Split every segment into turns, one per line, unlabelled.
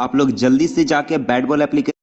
आप लोग जल्दी से जाके bat ball application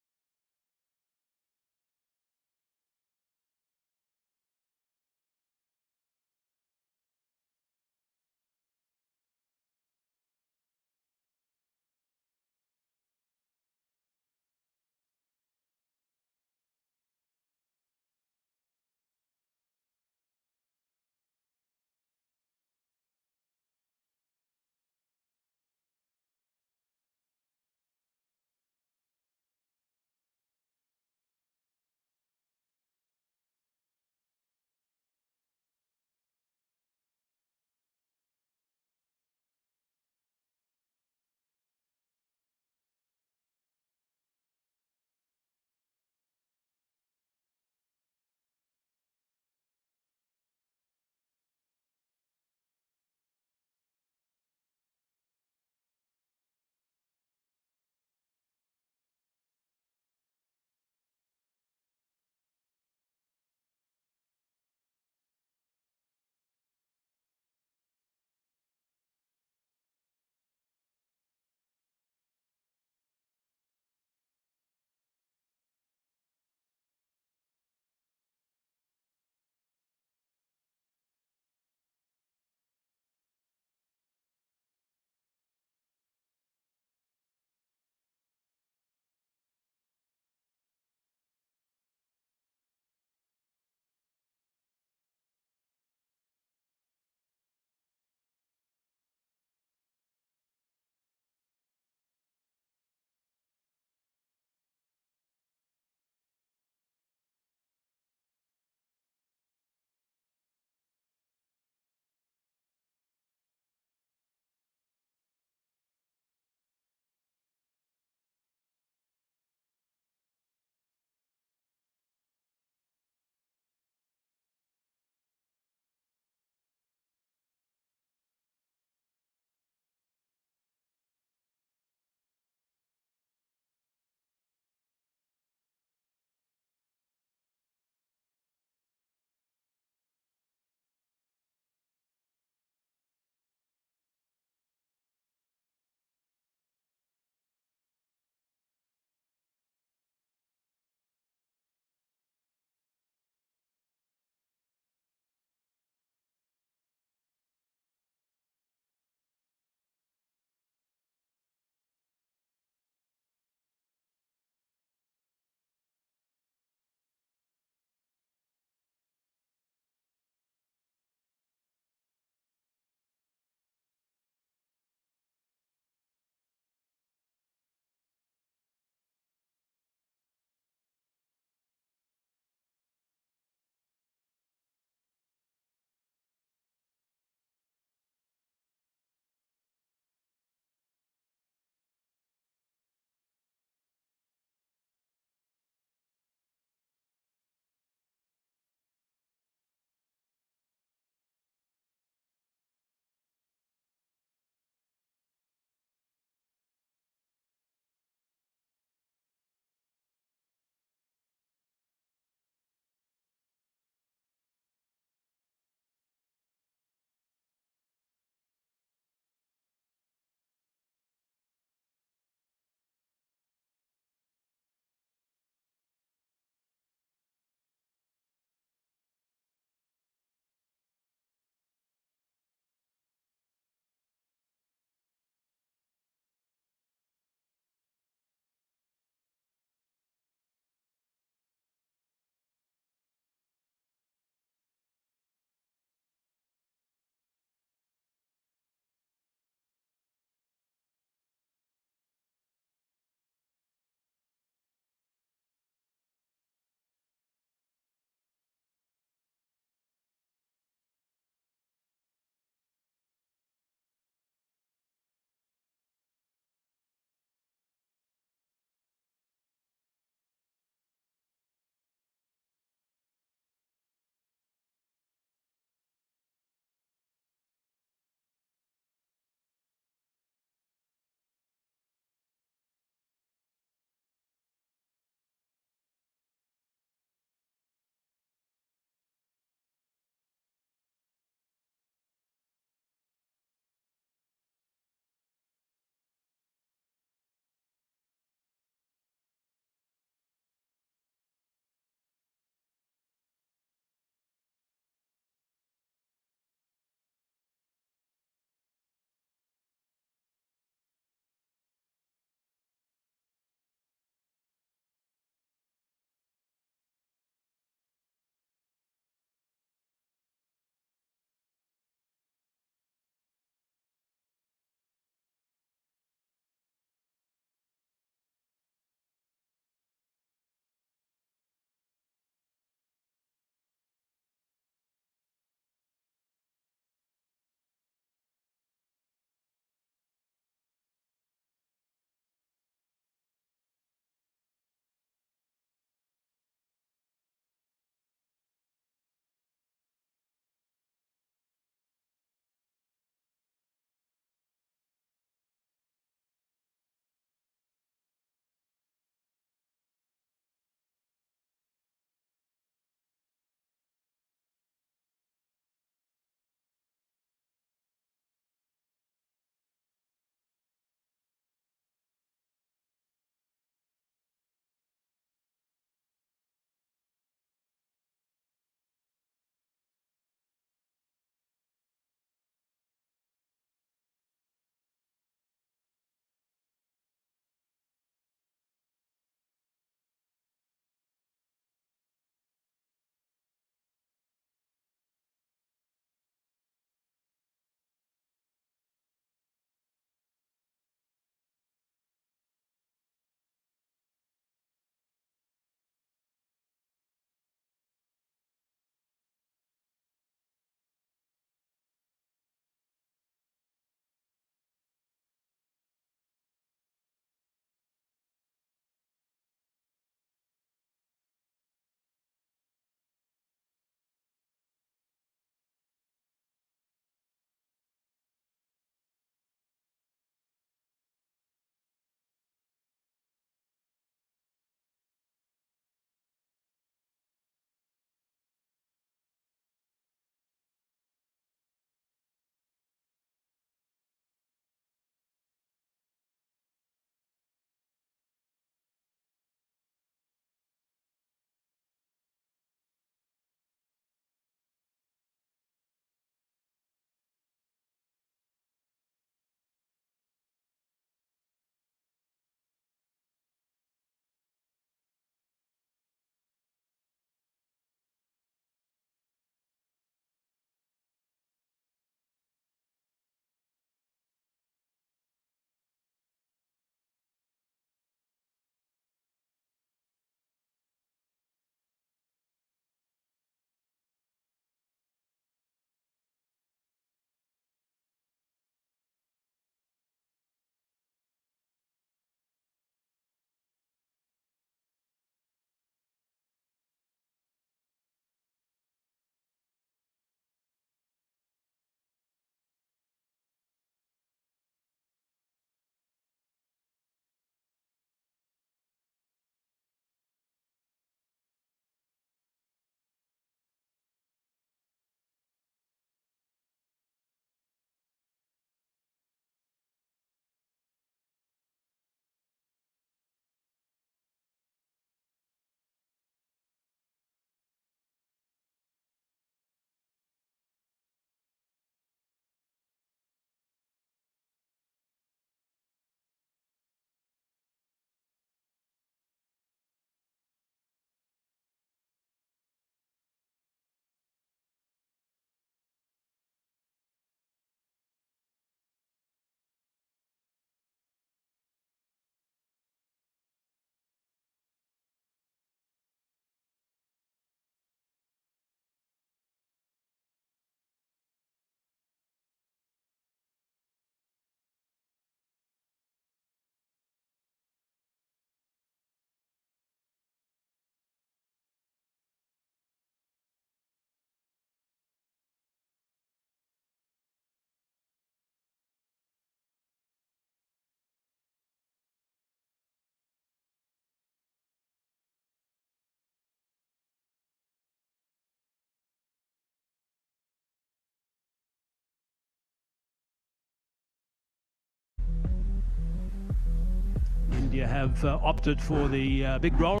You have opted for the big roll.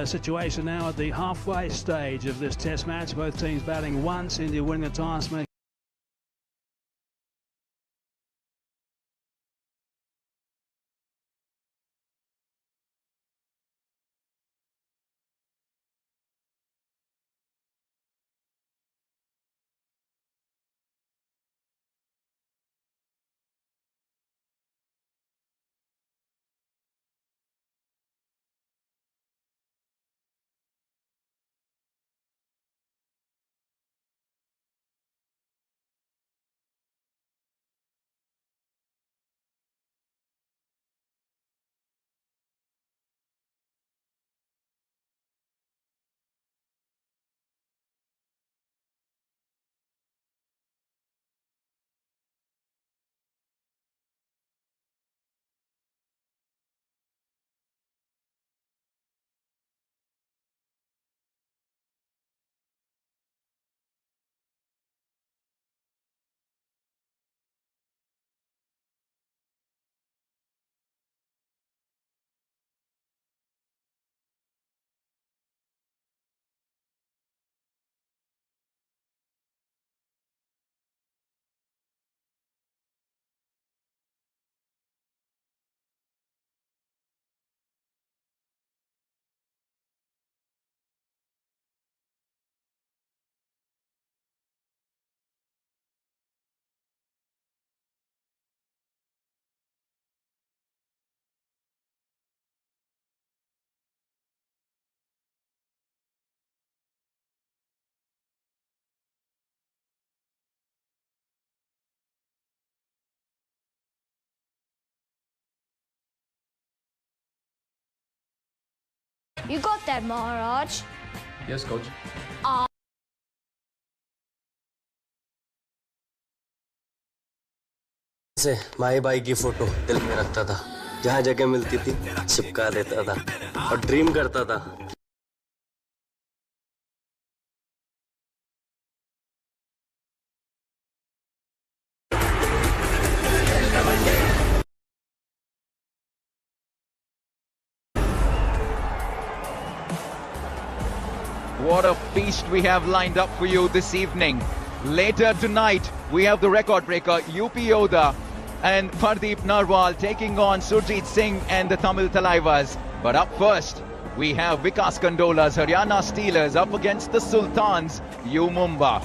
Situation now at the halfway stage of this test match. Both teams batting once. India winning the toss.
You got that, Maharaj.
Yes, coach.
से माई by की photo दिल में रखता था, जहाँ जगह मिलती थी चिपका देता था और ड्रीम करता था।
What a feast we have lined up for you this evening. Later tonight, we have the record breaker UP Yoda and Pardeep Narwal taking on Surjit Singh and the Tamil Talaivas. But up first, we have Vikas Kandola's Haryana Steelers up against the Sultans, Mumba.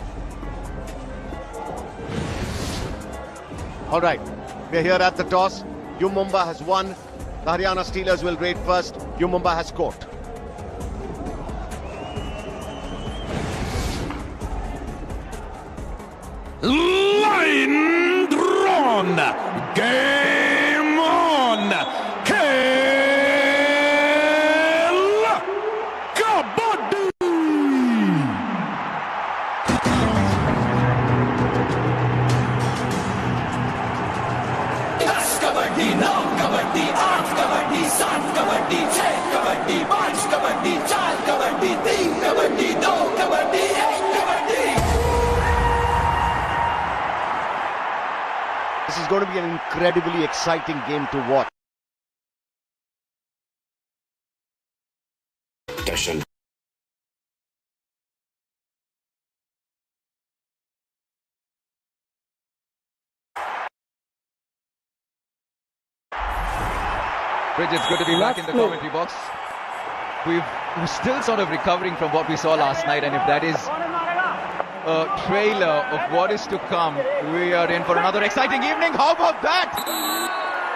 All right, we're here at the toss. Mumba has won. The Haryana Steelers will rate first. Mumba has scored.
Line drawn. Game on. Kaise Kabaddi.
Kabaddi, now Kabaddi, 8 Kabaddi, 7 Kabaddi, 6 Kabaddi, 5 Kabaddi, 4 Kabaddi, 3 Kabaddi, 2 Kabaddi, 1 Kabaddi.
This is going to be an incredibly exciting game to watch.
Bridget's good to be back in the commentary box. We're still sort of recovering from what we saw last night, and if that is a trailer of what is to come, we are in for another exciting evening. How about that?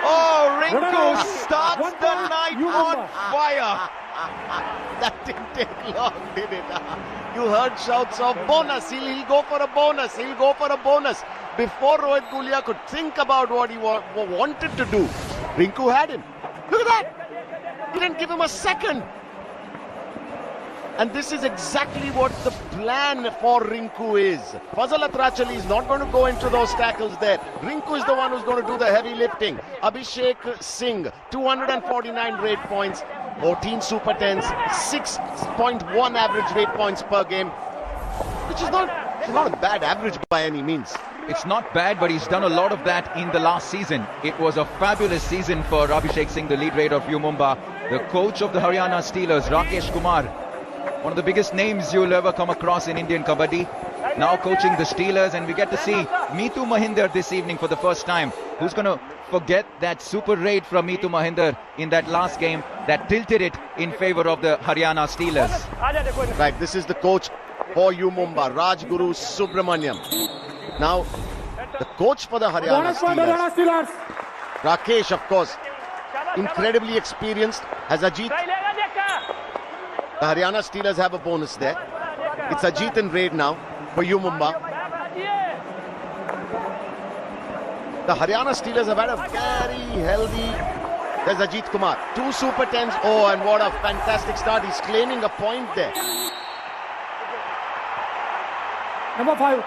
Oh, Rinku starts the night on fire.
That didn't take long, did it? You heard shouts of bonus. He'll go for a bonus. He'll go for a bonus. Before Rohit Gulia could think about what he wanted to do, Rinku had him. Look at that. He didn't give him a second. And this is exactly what the plan for Rinku is. Fazal Atrachali is not going to go into those tackles there. Rinku is the one who's going to do the heavy lifting. Abhishek Singh, 249 rate points. 14 super 10s, 6.1 average rate points per game, which is not a bad average by any means.
It's not bad, but he's done a lot of that in the last season. It was a fabulous season for Abhishek Singh, the lead raider of Mumba, the coach of the Haryana Steelers, Rakesh Kumar. One of the biggest names you'll ever come across in Indian Kabaddi. Now coaching the Steelers, and we get to see Meetu Mahinder this evening for the first time. Who's going to forget that super raid from Meetu Mahinder in that last game that tilted it in favor of the Haryana Steelers?
Right, this is the coach for Mumba, Rajguru Subramaniam. Now, the coach for the Haryana Steelers, Rakesh, of course, incredibly experienced, has Ajit. The Haryana Steelers have a bonus there. It's Ajit and Raid now for Mumba. The Haryana Steelers have had a very healthy. There's Ajit Kumar. 2 super 10s. Oh, and what a fantastic start. He's claiming a point there.
Number 5.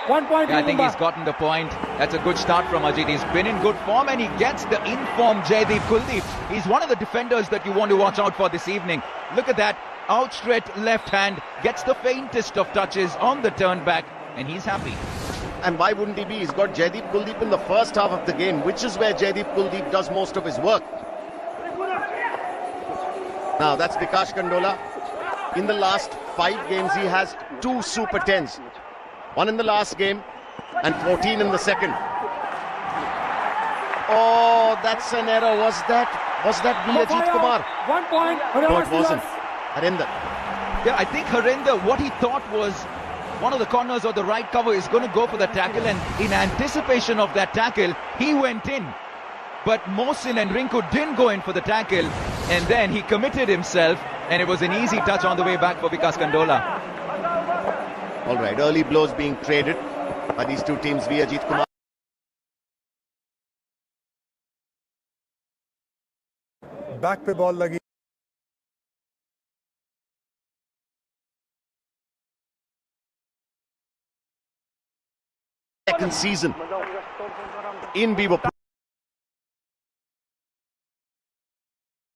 1 point.
Yeah, I think he's gotten the point. That's a good start from Ajit. He's been in good form, and he gets the in-form Jaideep Kuldeep. He's one of the defenders that you want to watch out for this evening. Look at that. Outstretched left hand. Gets the faintest of touches on the turn back, and he's happy.
And why wouldn't he be? He's got Jaideep Kuldeep in the first half of the game, which is where Jaideep Kuldeep does most of his work. Now, that's Vikas Kandola. In the last 5 games, he has 2 super 10s. 1 in the last game and 14 in the second. Oh, that's an error. Was that Ajit Kumar?
1 point.
No, it wasn't. Harinder.
Yeah, I think Harinder, what he thought was one of the corners or the right cover is going to go for the tackle, and in anticipation of that tackle, he went in. But Mohsin and Rinku didn't go in for the tackle, and then he committed himself, and it was an easy touch on the way back for Vikas Kandola.
All right, early blows being traded by these two teams via Ajit Kumar.
Back पे ball लगी.
Second season in Vivo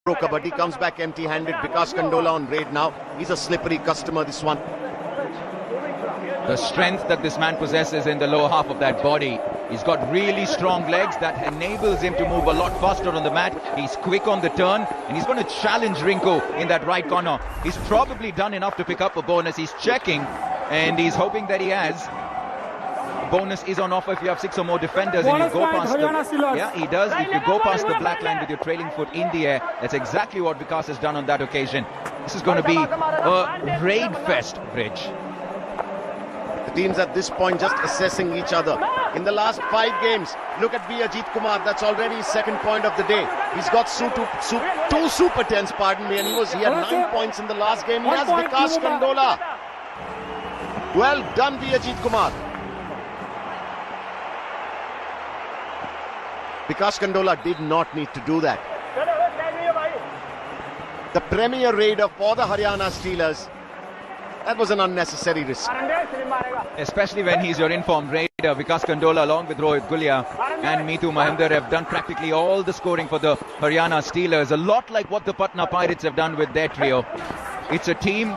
Pro Kabaddi, comes back empty-handed. Vikas Kandola on raid now. He's a slippery customer, this one.
The strength that this man possesses in the lower half of that body. He's got really strong legs that enables him to move a lot faster on the mat. He's quick on the turn, and he's going to challenge Rinku in that right corner. He's probably done enough to pick up a bonus. He's checking, and he's hoping that he has. Bonus is on offer if you have 6 or more defenders and you go past he does. If you go past the black line with your trailing foot in the air, that's exactly what Vikas has done on that occasion. This is going to be a raid fest, Bridge.
The teams at this point just assessing each other. In the last 5 games, look at Ajit Kumar. That's already his 2nd point of the day. He's got 2 super 10s, pardon me, and he had 9 points in the last game. He has Vikas Kandola. Well done, Ajit Kumar. Vikas Kandola did not need to do that. The premier raider for the Haryana Steelers. That was an unnecessary risk.
Especially when he's your informed raider. Vikas Kandola along with Rohit Gulia and Meetu Mahinder have done practically all the scoring for the Haryana Steelers. A lot like what the Patna Pirates have done with their trio. It's a team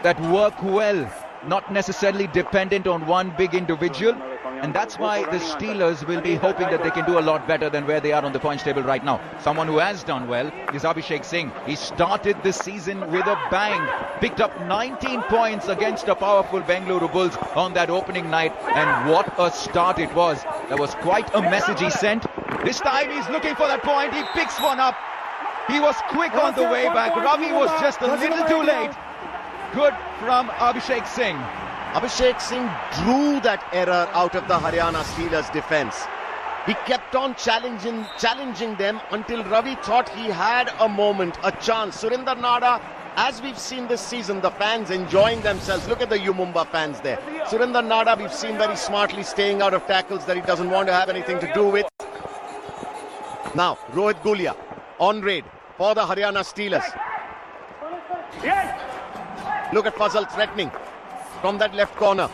that work well, not necessarily dependent on one big individual. And that's why the Steelers will be hoping that they can do a lot better than where they are on the points table right now. Someone who has done well is Abhishek Singh. He started this season with a bang. Picked up 19 points against a powerful Bengaluru Bulls on that opening night. And what a start it was. That was quite a message he sent. This time he's looking for that point. He picks one up. He was quick on the way back. Ravi was just a little too late. Good from Abhishek Singh.
Abhishek Singh drew that error out of the Haryana Steelers defense. He kept on challenging them until Ravi thought he had a moment, a chance. Surinder Nada, as we've seen this season, the fans enjoying themselves. Look at the Mumba fans there. Surinder Nada, we've seen very smartly staying out of tackles that he doesn't want to have anything to do with. Now, Rohit Gulia on raid for the Haryana Steelers. Look at Fazal threatening from that left corner.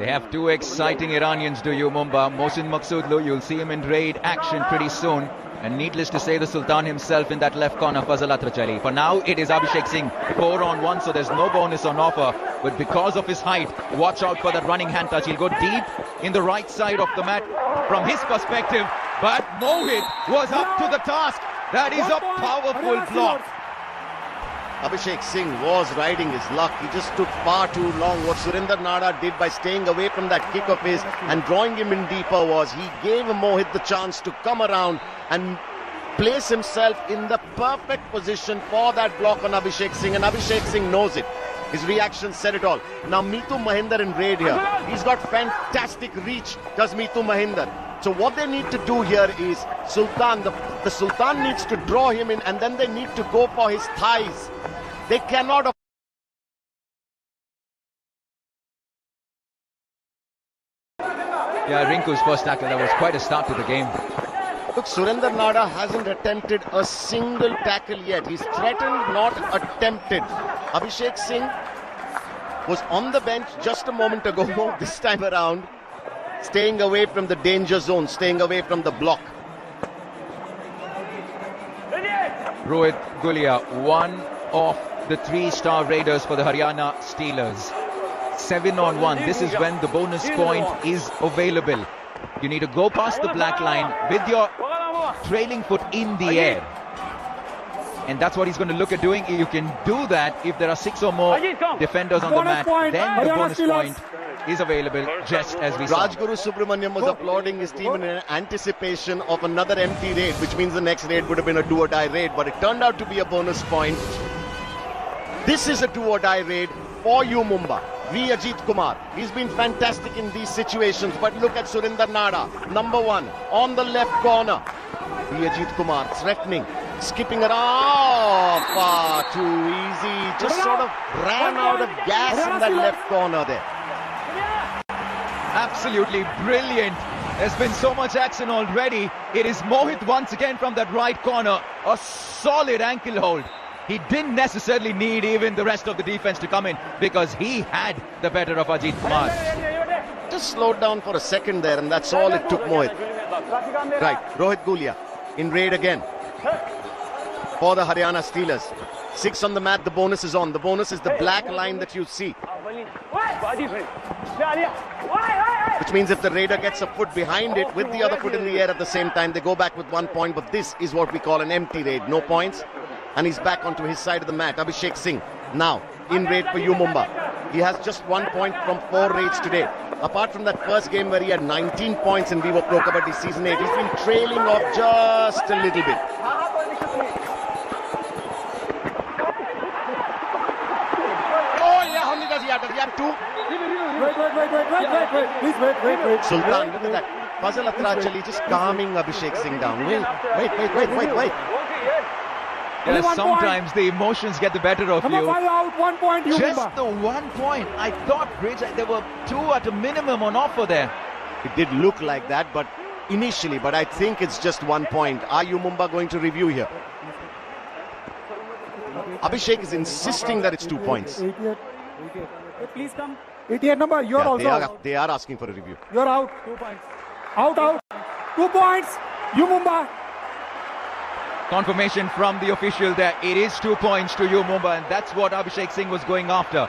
They have two exciting Iranians, do you, Mumba? Mohsin Maqsoodlu, you'll see him in raid action pretty soon. And needless to say, the Sultan himself in that left corner, Fazal Atrachali. For now, it is Abhishek Singh, 4-on-1, so there's no bonus on offer. But because of his height, watch out for that running hand touch. He'll go deep in the right side of the mat from his perspective. But Mohit was up to the task. That is a powerful block.
Abhishek Singh was riding his luck. He just took far too long. What Surinder Nada did by staying away from that kick of his and drawing him in deeper was he gave Mohit the chance to come around and place himself in the perfect position for that block on Abhishek Singh, and Abhishek Singh knows it. His reaction said it all. Now Meetu Mahinder in raid here. He's got fantastic reach, does Meetu Mahinder. So what they need to do here is Sultan, the Sultan needs to draw him in, and then they need to go for his thighs. They cannot.
Yeah, Rinku's first tackle, that was quite a start to the game.
Look, Surinder Nada hasn't attempted a single tackle yet. He's threatened, not attempted. Abhishek Singh was on the bench just a moment ago. This time around, staying away from the danger zone, staying away from the block.
Rohit Gulia, one of the 3-star raiders for the Haryana Steelers. 7-on-1. This is when the bonus point is available. You need to go past the black line with your trailing foot in the air. And that's what he's going to look at doing. You can do that if there are 6 or more defenders on the mat. Then the bonus point is available, just as we saw.
Rajguru Subramaniam was applauding his team in anticipation of another empty raid, which means the next raid would have been a do-or-die raid, but it turned out to be a bonus point. This is a do-or-die raid for you, Mumba. V. Ajit Kumar. He's been fantastic in these situations, but look at Surinder Nada, number 1, on the left corner. V. Ajit Kumar threatening, skipping around, far too easy. Just sort of ran out of gas in that left corner there.
Absolutely brilliant. There's been so much action already. It is Mohit once again from that right corner. A solid ankle hold. He didn't necessarily need even the rest of the defense to come in because he had the better of Ajit Kumar.
Just slowed down for a second there, and that's all it took, Mohit. Right, Rohit Gulia in raid again for the Haryana Steelers. 6 on the mat, the bonus is on. The bonus is the black line that you see, which means if the raider gets a foot behind it with the other foot in the air at the same time, they go back with 1 point. But this is what we call an empty raid, no points. And he's back onto his side of the mat. Abhishek Singh now in raid for Mumba. He has just 1 point from 4 raids today. Apart from that first game where he had 19 points in Vivo Pro Kabaddi Season 8, he's been trailing off just a little bit. Oh yeah, how many does he have? Does he have 2?
Wait. Please wait.
Sultan, look at that. Fazal Atrachali just calming Abhishek Singh down. Wait.
Yeah, sometimes the emotions get the better of you.
Number 5 out, 1 point.
Just the 1 point. I thought, Rich, there were 2 at a minimum on offer there.
It did look like that, but initially, but I think it's just 1 point. Are you Mumba going to review here? Abhishek is insisting that it's 2 points.
88. Please come. 88 number, you're also out.
They are asking for a review.
You're out. 2 points. Out. 2 points. Mumba.
Confirmation from the official there. It is 2 points to Mumba, and that's what Abhishek Singh was going after.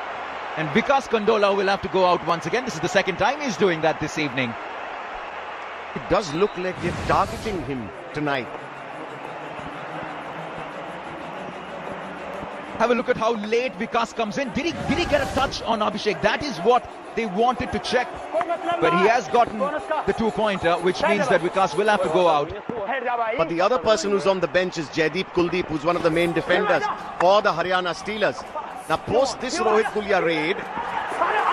And Vikas Kandola will have to go out once again. This is the second time he's doing that this evening.
It does look like they're targeting him tonight.
Have a look at how late Vikas comes in. Did he get a touch on Abhishek? That is what they wanted to check. But he has gotten the 2-pointer, which means that Vikas will have to go out.
But the other person who's on the bench is Jaideep Kuldeep, who's one of the main defenders for the Haryana Steelers. Now, post this Rohit Gulia raid,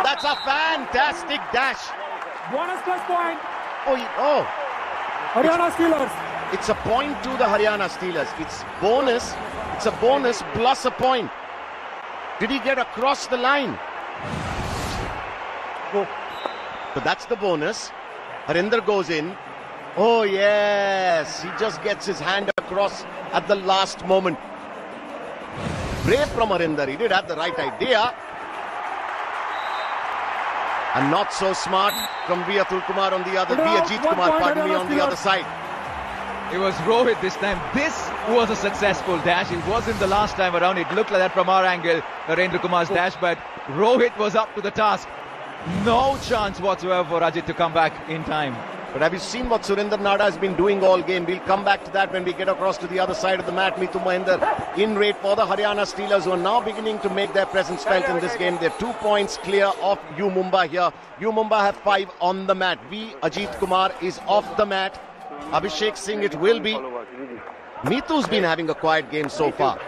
that's a fantastic dash.
Bonus plus point.
Oh.
Haryana Steelers.
It's a point to the Haryana Steelers. It's bonus. It's a bonus plus a point. Did he get across the line?
Go.
So that's the bonus. Harinder goes in. Oh yes, he just gets his hand across at the last moment. Brave from Harinder. He did have the right idea. And not so smart from Ajit Kumar on the other side.
It was Rohit this time. This was a successful dash. It wasn't the last time around. It looked like that from our angle, Narendra Kumar's dash, but Rohit was up to the task. No chance whatsoever for Ajit to come back in time.
But have you seen what Surinder Nada has been doing all game? We'll come back to that when we get across to the other side of the mat. Meetu Mahinder in raid for the Haryana Steelers, who are now beginning to make their presence felt in this game. They're 2 points clear of U Mumba here. U Mumba have 5 on the mat. Ajit Kumar is off the mat. Abhishek Singh it will be. Meetu's been having a quiet game so far.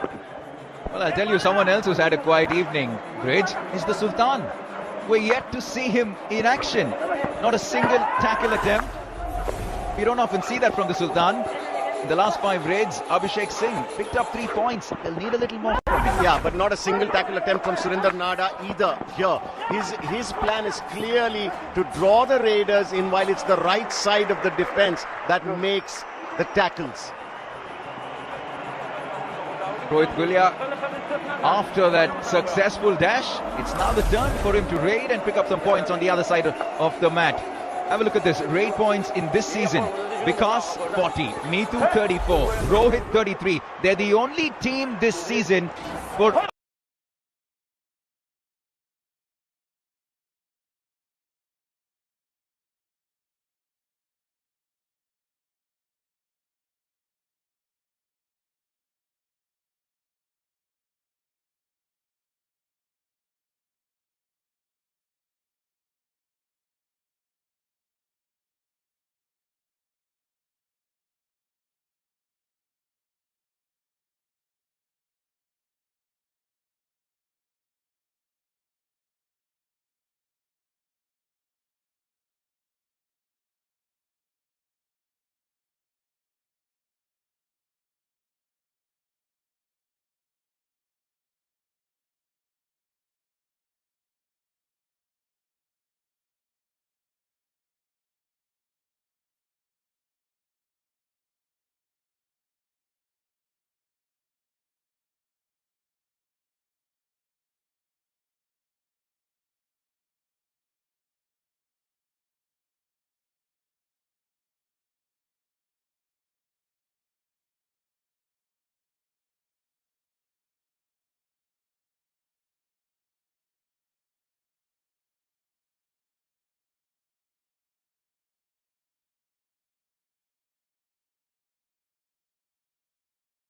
Well, I'll tell you, someone else who's had a quiet evening, Bridge, is the Sultan. We're yet to see him in action. Not a single tackle attempt. We don't often see that from the Sultan. In the last 5 raids, Abhishek Singh picked up 3 points. They'll need a little more from him.
Yeah, but not a single tackle attempt from Surinder Nada either here. His plan is clearly to draw the raiders in while it's the right side of the defense that makes the tackles.
Rohit Gulia, after that successful dash, it's now the turn for him to raid and pick up some points on the other side of the mat. Have a look at this. Raid points in this season. Vikas 40, Meetu 34, Rohit 33. They're the only team this season for...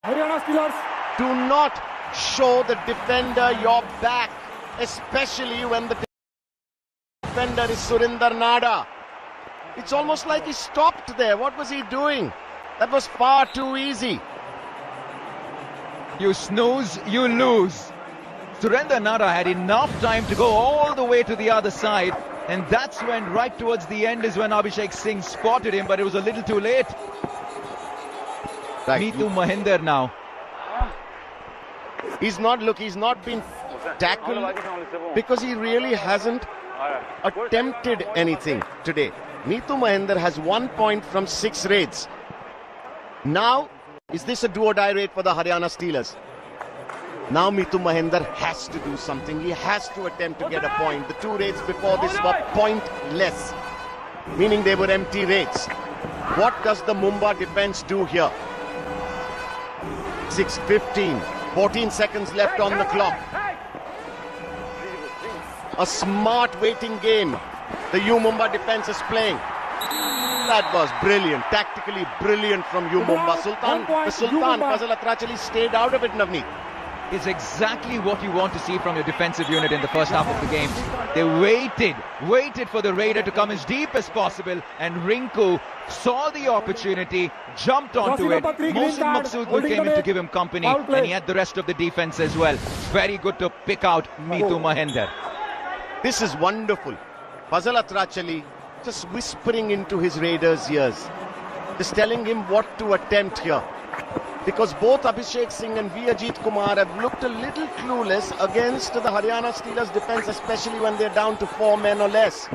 Haryana Steelers.
Do not show the defender your back, especially when the defender is Surinder Nada. It's almost like he stopped there. What was he doing? That was far too easy.
You snooze, you lose. Surinder Nada had enough time to go all the way to the other side, and that's when, right towards the end, is when Abhishek Singh spotted him, but it was a little too late.
Right.
Meetu Mahinder now.
He's not been tackled because he really hasn't attempted anything today. Meetu Mahinder has 1 point from 6 raids. Now, is this a do-or-die raid for the Haryana Steelers? Now Meetu Mahinder has to do something. He has to attempt to get a point. The 2 raids before this were pointless, meaning they were empty raids. What does the Mumba defense do here? 6:15, 14 seconds left on the clock. A smart waiting game the U Mumba defense is playing. That was brilliant, tactically brilliant from U Mumba. The Sultan, Fazal Atrachali stayed out of it, Navneet.
It's exactly what you want to see from your defensive unit in the first half of the game. They waited for the raider to come as deep as possible, and Rinku saw the opportunity, jumped onto it. Mohsin Maqsood came in to give him company, and he had the rest of the defense as well. Very good to pick out Meetu Mahinder.
This is wonderful. Fazal Atrachali just whispering into his raider's ears, just telling him what to attempt here. Because both Abhishek Singh and Ajit Kumar have looked a little clueless against the Haryana Steelers defense, especially when they're down to 4 men or less.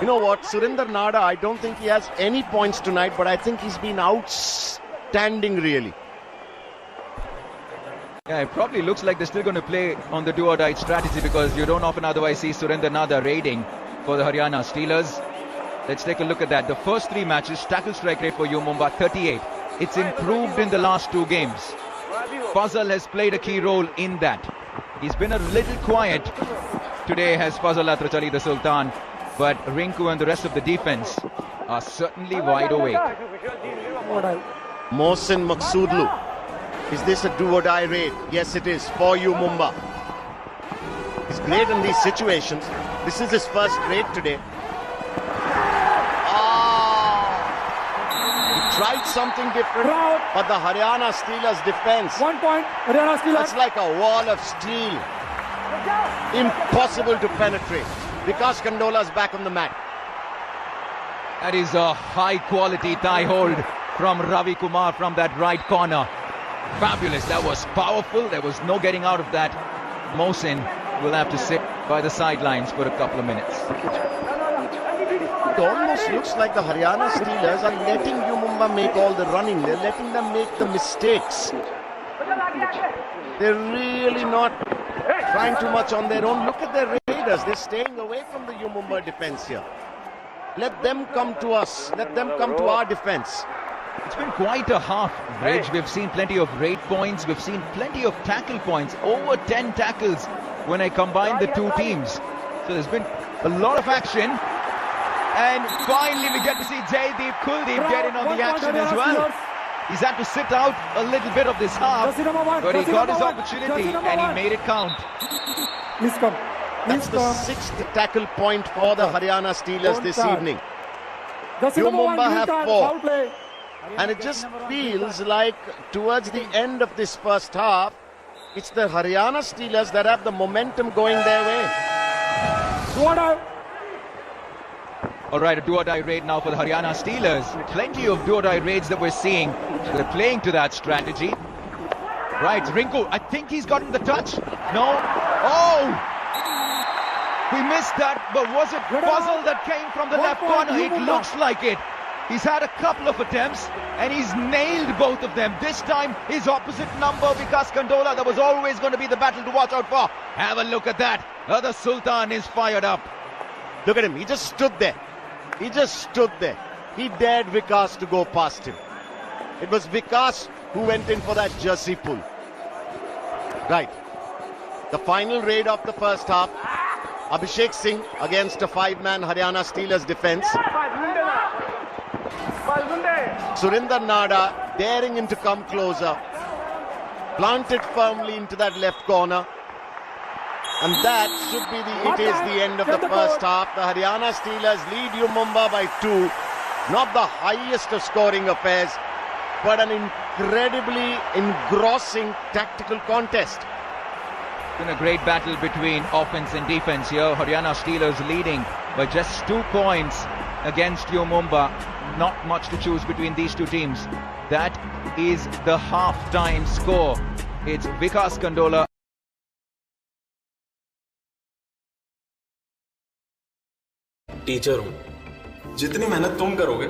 You know what, Surinder Nada, I don't think he has any points tonight, but I think he's been outstanding really.
Yeah, it probably looks like they're still going to play on the do-or-die strategy because you don't often otherwise see Surinder Nada raiding for the Haryana Steelers. Let's take a look at that. The first 3 matches, tackle strike rate for Mumba 38. It's improved in the last 2 games. Fazal has played a key role in that. He's been a little quiet. Today has Fazal Atrachali the Sultan, but Rinku and the rest of the defense are certainly wide awake.
Mohsin Maqsoodlu. Is this a do-or-die raid? Yes, it is for Mumba. He's great in these situations. This is his first raid today. He tried something different, but the Haryana Steelers defense.
1 point, Haryana Steelers.
That's like a wall of steel. Impossible to penetrate. Vikas Kandola's back on the mat.
That is a high-quality tie hold from Ravi Kumar from that right corner. Fabulous. That was powerful. There was no getting out of that. Mohsin will have to sit by the sidelines for a couple of minutes.
It almost looks like the Haryana Steelers are letting Mumba make all the running. They're letting them make the mistakes. They're really not trying too much on their own. Look at their raiders. They're staying away from the Mumba defense here. Let them come to us. Let them come to our defense.
It's been quite a half, Bridge. We've seen plenty of raid points. We've seen plenty of tackle points. Over 10 tackles when I combine the 2 teams. So there's been a lot of action. And finally we get to see Jaideep Kuldeep get in on the action as well. He's had to sit out a little bit of this half, but he got his opportunity and he made it count.
Please come.
That's the 6th tackle point for the Haryana Steelers this evening. Mumba have 4. And it just feels like towards the end of this first half, it's the Haryana Steelers that have the momentum going their way.
All right, a do-or-die raid now for the Haryana Steelers. Plenty of do-or-die raids that we're seeing. They're playing to that strategy. Right, Rinku, I think he's gotten the touch. No? Oh! We missed that, but was it Fazal that came from the left corner? It looks like it. He's had a couple of attempts and he's nailed both of them. This time his opposite number, Vikas Kandola, that was always going to be the battle to watch out for. Have a look at that. The Sultan is fired up.
Look at him. He just stood there. He just stood there. He dared Vikas to go past him. It was Vikas who went in for that jersey pull. Right. The final raid of the first half. Abhishek Singh against a 5-man Haryana Steelers defense. Surinder Nada daring him to come closer. Planted firmly into that left corner. And that should be the end of the first half. The Haryana Steelers lead Mumba by 2. Not the highest of scoring affairs, but an incredibly engrossing tactical contest.
It's been a great battle between offense and defense here. Haryana Steelers leading by just 2 points against Mumba. Not much to choose between these 2 teams. That is the half-time score. It's Vikas Kandola.
Teacher हूं, जितनी मेहनत तुम करोगे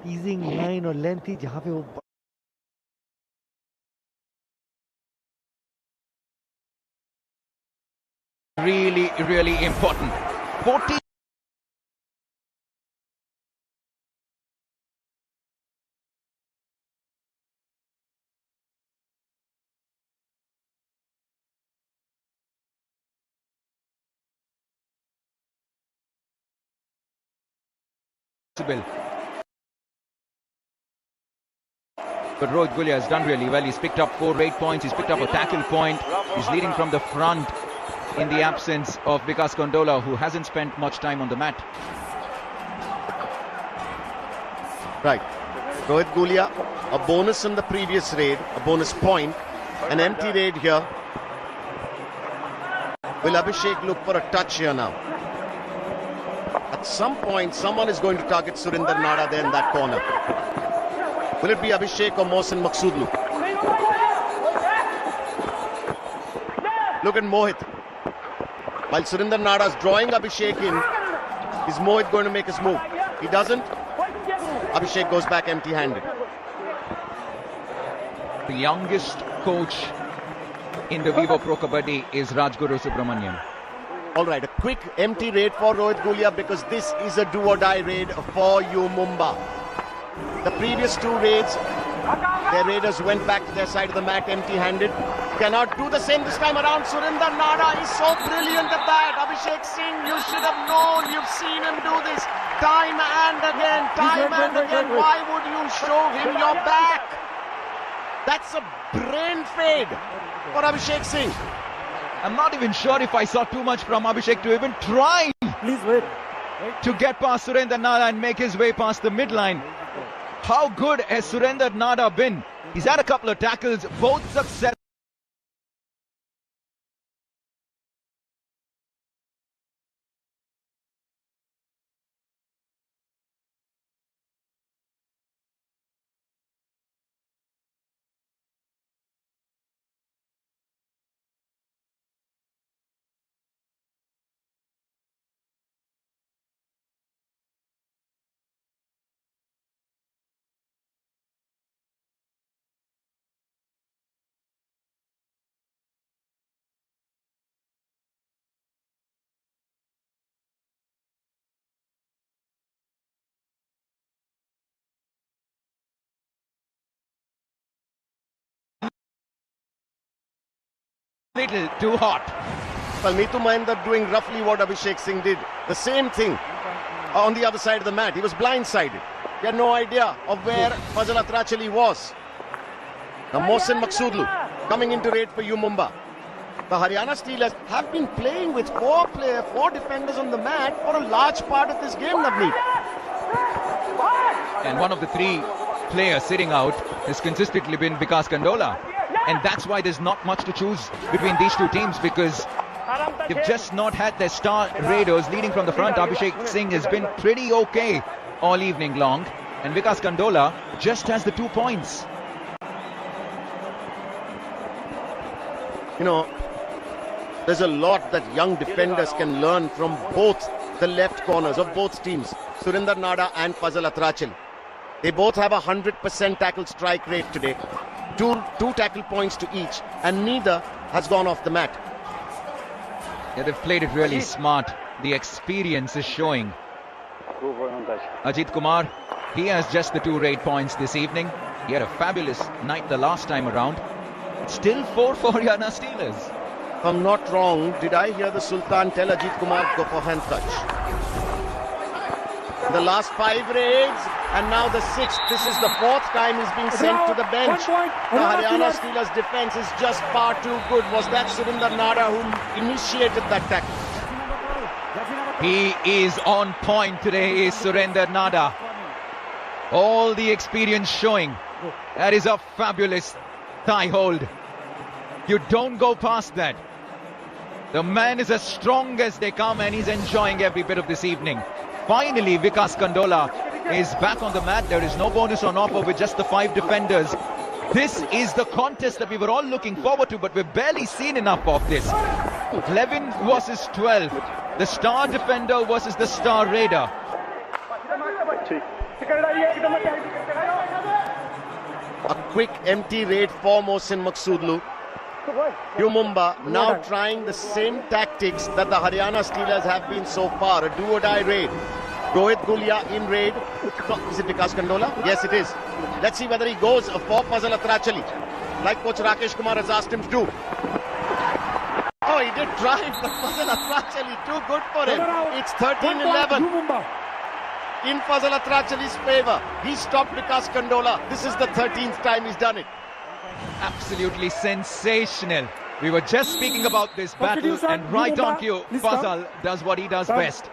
टीजिंग line और length थी जहां पे वो
really important. 40 But Rohit Gulia has done really well. He's picked up 4 rate points. He's picked up a tackle point. He's leading from the front in the absence of Vikas Kondola, who hasn't spent much time on the mat.
Right. Rohit Gulia, a bonus in the previous raid, a bonus point. An empty raid here. Will Abhishek look for a touch here now? At some point, someone is going to target Surinder Nada there in that corner. Will it be Abhishek or Mohsin Maqsoodlu? Look at Mohit. While Surinder Nada is drawing Abhishek in, is Mohit going to make his move? He doesn't. Abhishek goes back empty-handed.
The youngest coach in the Vivo Pro Kabaddi is Rajguru Subramanian.
All right, a quick empty raid for Rohit Gulia because this is a do-or-die raid for you, Mumba. The previous 2 raids, their raiders went back to their side of the mat empty-handed. Cannot do the same this time around. Surinder Nada is so brilliant at that. Abhishek Singh, you should have known. You've seen him do this time and again. Why would you show him your back? That's a brain fade for Abhishek Singh.
I'm not even sure if I saw too much from Abhishek to even try to get past Surinder Nada and make his way past the midline. How good has Surinder Nada been? He's had a couple of tackles, both successful. Little too hot.
Well, Neetu Mahendra doing roughly what Abhishek Singh did. The same thing on the other side of the mat. He was blindsided. He had no idea of where Fazal Atrachali was. Now Mohsin Maqsoodlu coming into raid for you, Mumba. The Haryana Steelers have been playing with 4 defenders on the mat for a large part of this game, Navneet.
And one of the 3 players sitting out has consistently been Vikas Kondola. And that's why there's not much to choose between these 2 teams, because they've just not had their star raiders leading from the front. Abhishek Singh has been pretty okay all evening long, and Vikas Kondola just has the 2 points.
You know, there's a lot that young defenders can learn from both the left corners of both teams, Surinder Nada and Fazal Atrachal. They both have a 100% tackle strike rate today. Two tackle points to each, and neither has gone off the mat.
Yeah, they've played it really smart. The experience is showing. Ajit Kumar, he has just the 2 raid points this evening. He had a fabulous night the last time around. Still 4 for Haryana Steelers.
If I'm not wrong, did I hear the Sultan tell Ajit Kumar go for hand touch? The last 5 raids, and now the 6th. This is the 4th time he's being sent to the bench. The Haryana Steelers defense is just far too good. Was that Surinder Nada who initiated that tackle?
He is on point today, is Surinder Nada. All the experience showing. That is a fabulous thigh hold. You don't go past that. The man is as strong as they come, and he's enjoying every bit of this evening. Finally, Vikas Kondola is back on the mat. There is no bonus on offer with just the 5 defenders. This is the contest that we were all looking forward to, but we've barely seen enough of this. 11 versus 12. The star defender versus the star raider.
A quick empty raid for Mohsin Maqsoodlu. Mumba now trying the same tactics that the Haryana Steelers have been so far. A do-or-die raid. Rohit Gulia in raid. Is it Vikas Kandola? Yes, it is. Let's see whether he goes for Fazal Atrachali, like Coach Rakesh Kumar has asked him to do. Oh, he did drive the Fazal Atrachali. Too good for him. It's 13-11. In Fazal Atrachali's favour. He stopped Vikas Kandola. This is the 13th time he's done it.
Absolutely sensational. We were just speaking about this battle, and right on cue, Fazal does what he does best.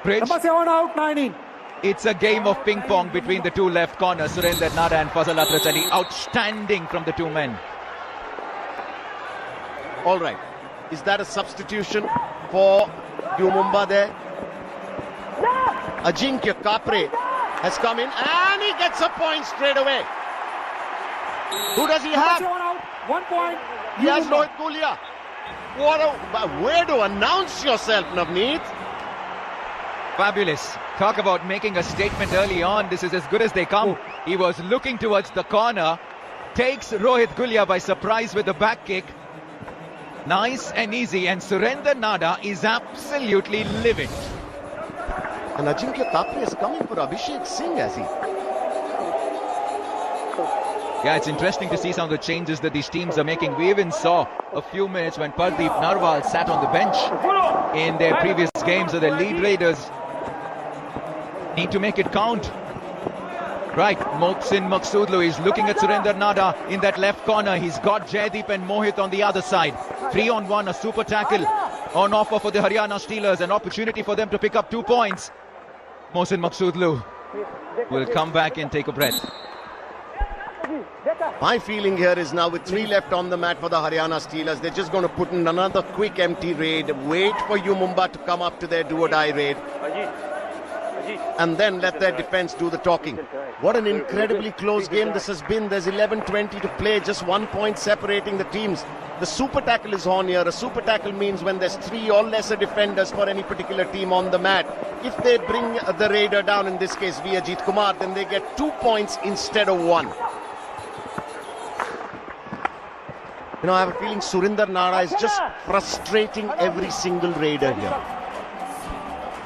Bridge.
Number 7 out, 19.
It's a game of ping pong between the two left corners, Surendra Nada and Fazal Atrachali. Outstanding from the two men.
All right. Is that a substitution for Mumba there? Ajinkya Kapre has come in and he gets a point straight away. Who does he have?
1 point.
He has Rohit Gulia. What a way to announce yourself, Navneet.
Fabulous. Talk about making a statement early on. This is as good as they come. He was looking towards the corner. Takes Rohit Gulia by surprise with the back kick. Nice and easy. And Surendra Nada is absolutely livid.
And Ajinkya Kapre is coming for Abhishek Singh, has he?
Yeah, it's interesting to see some of the changes that these teams are making. We even saw a few minutes when Pardeep Narwal sat on the bench in their previous games. So the lead raiders need to make it count. Right, Mohsin Maqsoodlu is looking at Surendra Nada in that left corner. He's got Jaideep and Mohit on the other side. 3-on-1, a super tackle on offer for the Haryana Steelers. An opportunity for them to pick up 2 points. Mohsin Maqsoodlu will come back and take a breath.
My feeling here is now with 3 left on the mat for the Haryana Steelers, they're just going to put in another quick empty raid, wait for Mumba to come up to their do-or-die raid, and then let their defense do the talking. What an incredibly close game this has been. There's 11:20 to play, just 1 point separating the teams. The super tackle is on here. A super tackle means when there's 3 or lesser defenders for any particular team on the mat. If they bring the raider down, in this case Vijit Kumar, then they get 2 points instead of 1. You know, I have a feeling Surendra Nada is just frustrating every single raider here.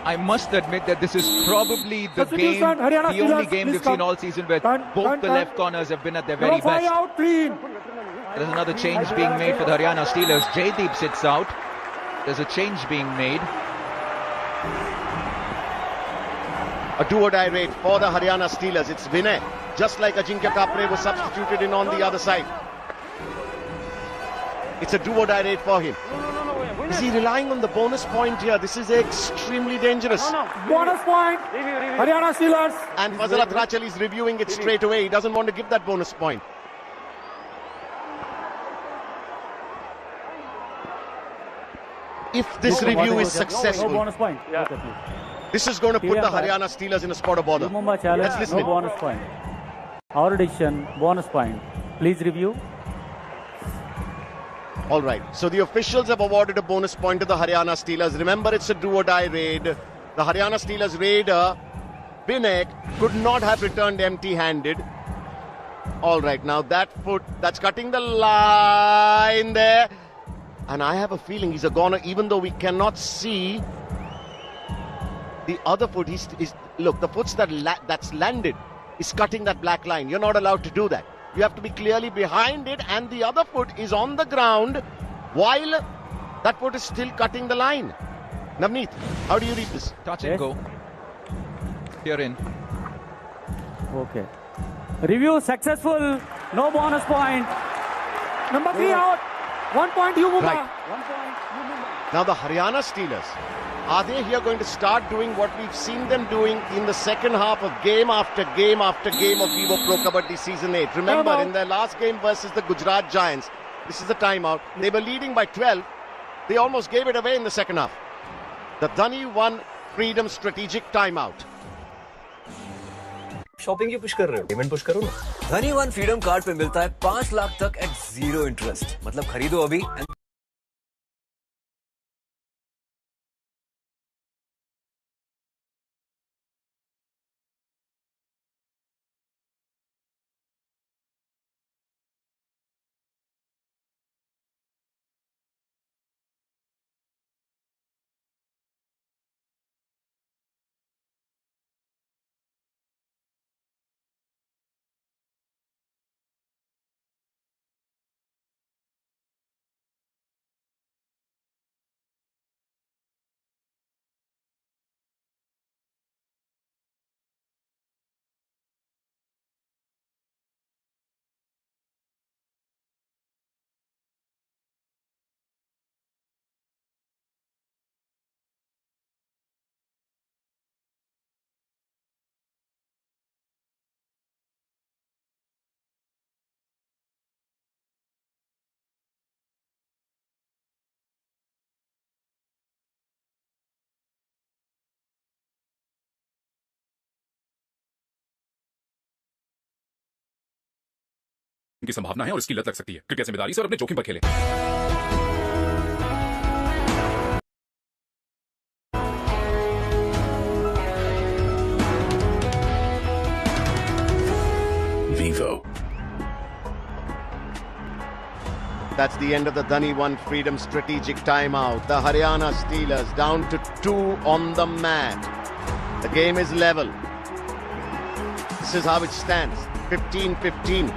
I must admit that this is probably the game, the only game we've seen all season where both the left corners have been at their very best. There's another change being made for the Haryana Steelers. Jaideep sits out. There's a change being made.
A do-or-die raid for the Haryana Steelers. It's Vinay. Just like Ajinkya Kapre was substituted in on the other side. It's a do-or-die raid for him. Is he relying on the bonus point here? This is extremely dangerous.
Bonus point. Haryana Steelers.
And Fazal Atrachali is reviewing it straight away. He doesn't want to give that bonus point. If this review is successful, this is going to put the Haryana Steelers in a spot of bother. Let's listen.
No bonus point. Our decision, bonus point. Please review.
All right, so the officials have awarded a bonus point to the Haryana Steelers. Remember, it's a do-or-die raid. The Haryana Steelers raider, Binek, could not have returned empty-handed. All right, now that foot, that's cutting the line there. And I have a feeling he's a goner, even though we cannot see the other foot. Look, the foot that's landed is cutting that black line. You're not allowed to do that. You have to be clearly behind it, and the other foot is on the ground while that foot is still cutting the line. Navneet, how do you read this?
Touch and go. Here in.
Okay. Review successful. No bonus point.
Number 3 out. 1 point Mumba.
Right.
1 point Mumba.
Now the Haryana Steelers, are they here going to start doing what we've seen them doing in the second half of game after game after game of Vivo Pro Kabaddi Season 8? Remember, in their last game versus the Gujarat Giants, this is the timeout. They were leading by 12. They almost gave it away in the second half. The Dhani won Freedom strategic timeout.
Shopping की push कर रहे हो, payment push करो ना। धनी one freedom card पे मिलता है 5 लाख तक एट 0 इंटरेस्ट। मतलब खरीदो अभी
की संभावना है और इसकी लत लग सकती है। कृपया जिम्मेदारी से और अपने जोखिम पर खेलें। Vivo.
That's the end of the Dhani One Freedom strategic timeout. The Haryana Steelers down to 2 on the mat. The game is level. This is how it stands. 15-15.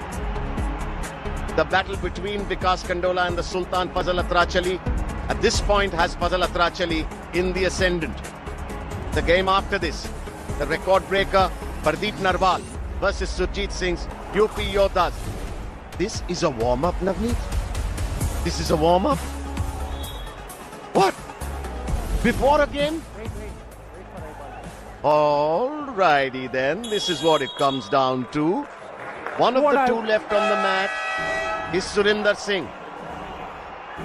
The battle between Vikas Kandola and the Sultan Fazal Atrachali at this point has Fazal Atrachali in the ascendant. The game after this, the record breaker Pardeep Narwal versus Surjit Singh's UP Yodhas. This is a warm-up, Navneet? This is a warm-up? What? Before a game? Alrighty then, this is what it comes down to. One of the two left on the mat is Surinder Singh.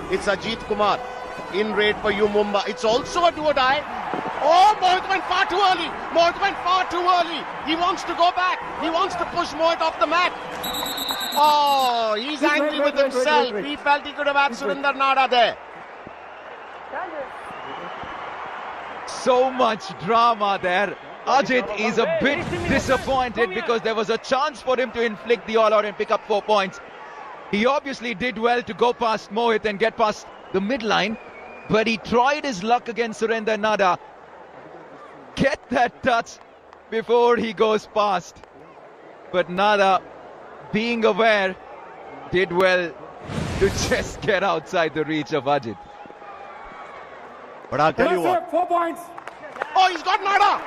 It's Ajit Kumar in raid for you Mumba. It's also a do or die. Oh, Mohit went far too early. Mohit went far too early. He wants to go back. He wants to push Mohit off the mat. Oh, he's angry with himself. He felt he could have had Surinder Nada there.
So much drama there. Ajit is a bit disappointed because there was a chance for him to inflict the all-out and pick up 4 points. He obviously did well to go past Mohit and get past the midline, but he tried his luck against Surinder Nada. Get that touch before he goes past. But Nada, being aware, did well to just get outside the reach of Ajit.
But I'll tell you what.
4 points.
Oh, he's got Nada.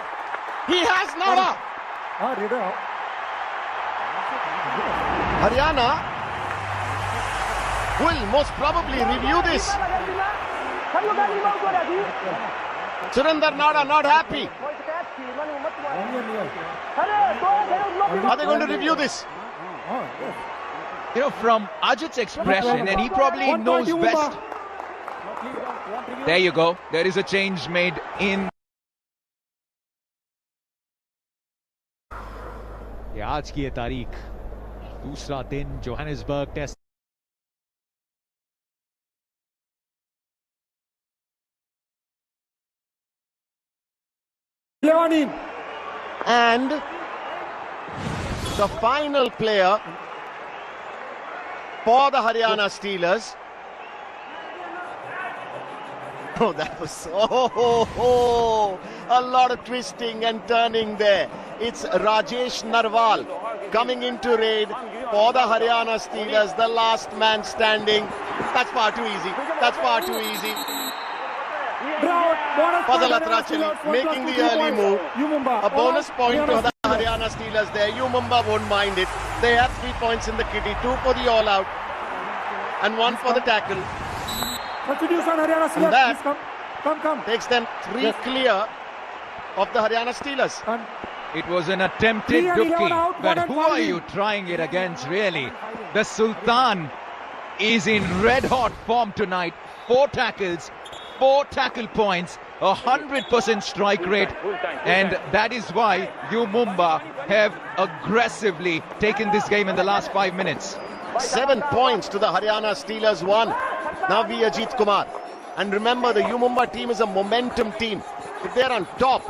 He has Nada. Haryana will most probably review this. Surinder Nada not happy. Are they going to review this?
You know, from Ajit's expression, and he probably knows best. There you go. There is a change made in.
ये आज की ये तारीख, दूसरा दिन Johannesburg test.
And the final player for the Haryana Steelers. Oh, that was a lot of twisting and turning there. It's Rajesh Narwal coming into raid for the Haryana Steelers, the last man standing. That's far too easy. That's far too easy. Fazal Atrachali making the early move. A bonus point to the Haryana Steelers there. Mumba won't mind it. They have 3 points in the kitty, 2 for the all-out and 1 for the tackle. And that takes them 3 clear of the Haryana Steelers.
It was an attempted dupki, but who are you trying it against, really? The Sultan is in red-hot form tonight. 4 tackles, 4 tackle points, 100% strike rate, and that is why Mumba have aggressively taken this game in the last 5 minutes.
7 points to the Haryana Steelers, 1. Now Ajit Kumar. And remember, the Mumba team is a momentum team. If they're on top,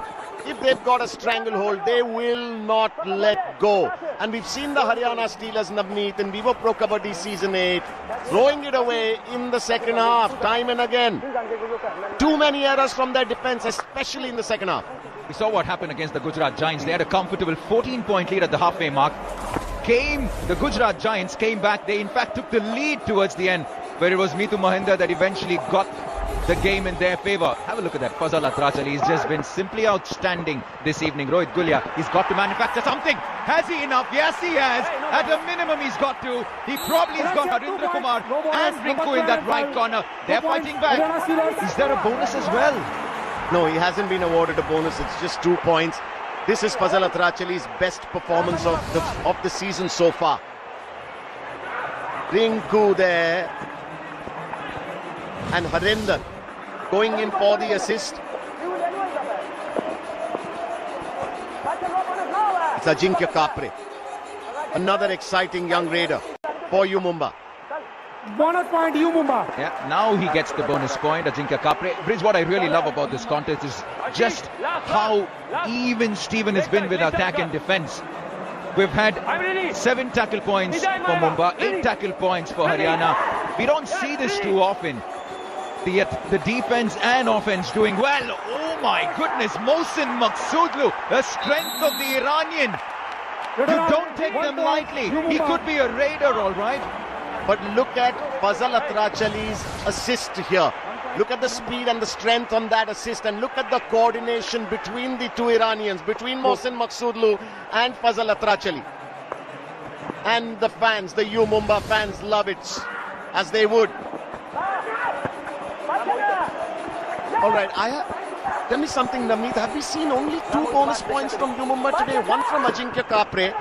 if they've got a stranglehold, they will not let go. And we've seen the Haryana Steelers, Navneet, in Vivo Pro Kabaddi Season 8, throwing it away in the second half, time and again. Too many errors from their defense, especially in the second half.
We saw what happened against the Gujarat Giants. They had a comfortable 14-point lead at the halfway mark. The Gujarat Giants came back. They in fact took the lead towards the end, where it was Meetu Mahinda that eventually got the game in their favour. Have a look at that. Fazal Atrachali has just been simply outstanding this evening. Rohit Gulia, he's got to manufacture something. Has he enough? Yes, he has. At a minimum, he's got to. He probably has got Harindra Kumar and Rinku in that right corner. They're fighting back. Is there a bonus as well?
No, he hasn't been awarded a bonus. It's just 2 points. This is Fazal Atrachali's best performance of the season so far. Rinku there. And Harinder going in for the assist. It's Ajinkya Kapre, another exciting young raider. for you, Mumba.
Bonus point, you Mumba.
Yeah, now he gets the bonus point, Ajinkya Kapre. Briz, what I really love about this contest is just how even Steven has been with attack and defense. We've had 7 tackle points for Mumba, 8 tackle points for Haryana. We don't see this too often. The defense and offense doing well. Oh my goodness, Mohsin Maqsoodlu, the strength of the Iranian. You don't take them lightly. He could be a raider, all right.
But look at Fazal Atrachali's assist here. Look at the speed and the strength on that assist, and look at the coordination between the two Iranians, between Mohsin Maqsoodlu and Fazal Atrachali. And the fans, the U Mumba fans love it, as they would. All right, tell me something, Navneet. Have we seen only 2 bonus points from U Mumba today? One from Ajinkya Kapre,